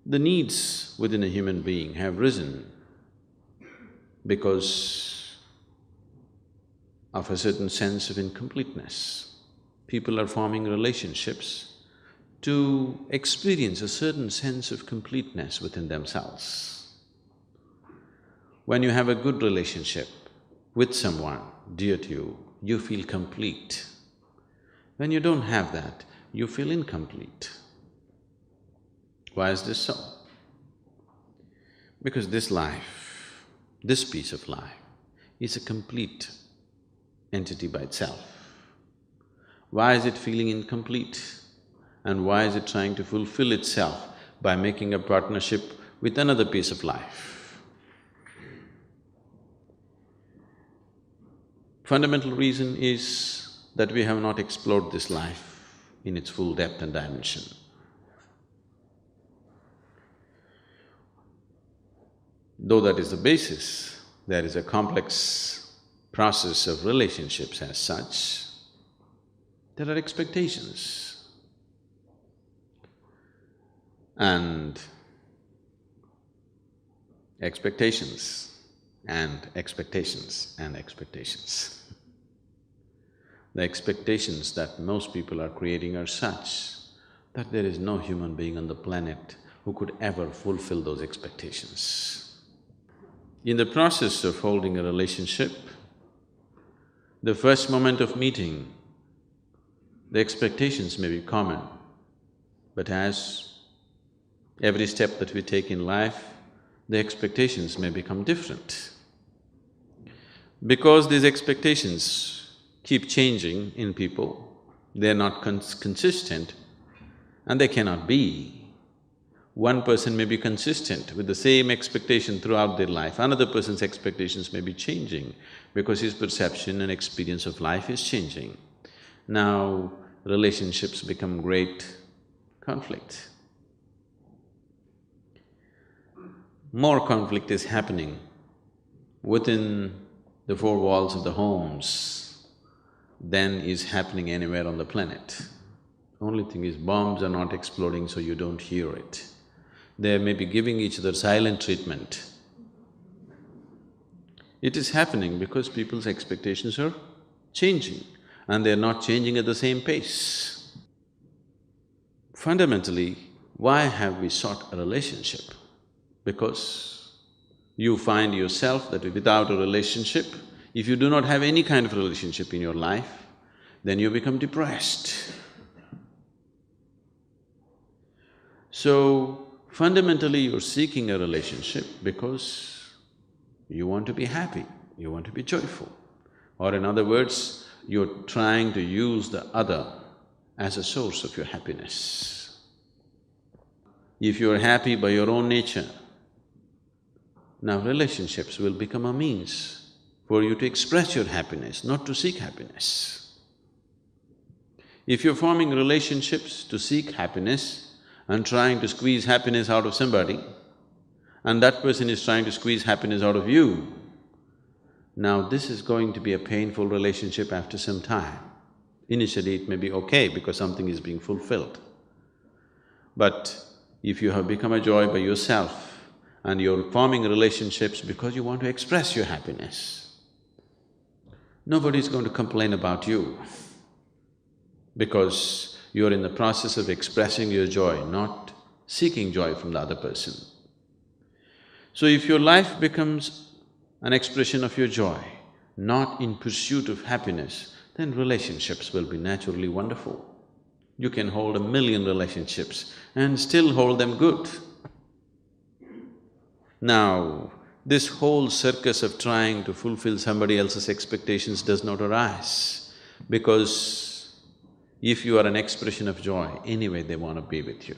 The needs within a human being have risen because of a certain sense of incompleteness. People are forming relationships to experience a certain sense of completeness within themselves. When you have a good relationship with someone dear to you, you feel complete. When you don't have that, you feel incomplete. Why is this so? Because this life, this piece of life, is a complete entity by itself. Why is it feeling incomplete? And why is it trying to fulfill itself by making a partnership with another piece of life? Fundamental reason is that we have not explored this life in its full depth and dimension. Though that is the basis, there is a complex process of relationships as such. There are expectations. And expectations, and expectations, and expectations. The expectations that most people are creating are such that there is no human being on the planet who could ever fulfill those expectations. In the process of holding a relationship, the first moment of meeting, the expectations may be common, but as every step that we take in life, the expectations may become different. Because these expectations keep changing in people, they're not consistent and they cannot be. One person may be consistent with the same expectation throughout their life, another person's expectations may be changing because his perception and experience of life is changing. Now, relationships become great conflict. More conflict is happening within the four walls of the homes than is happening anywhere on the planet. Only thing is, bombs are not exploding, so you don't hear it. They may be giving each other silent treatment. It is happening because people's expectations are changing and they're not changing at the same pace. Fundamentally, why have we sought a relationship? Because you find yourself that without a relationship, if you do not have any kind of relationship in your life, then you become depressed. So, fundamentally you're seeking a relationship because you want to be happy, you want to be joyful. Or in other words, you're trying to use the other as a source of your happiness. If you're happy by your own nature, now relationships will become a means for you to express your happiness, not to seek happiness. If you're forming relationships to seek happiness and trying to squeeze happiness out of somebody, and that person is trying to squeeze happiness out of you, now this is going to be a painful relationship after some time. Initially it may be okay because something is being fulfilled. But if you have become a joy by yourself and you're forming relationships because you want to express your happiness, nobody's going to complain about you because you're in the process of expressing your joy, not seeking joy from the other person. So if your life becomes an expression of your joy, not in pursuit of happiness, then relationships will be naturally wonderful. You can hold 1,000,000 relationships and still hold them good. Now, this whole circus of trying to fulfill somebody else's expectations does not arise, because if you are an expression of joy, anyway they want to be with you.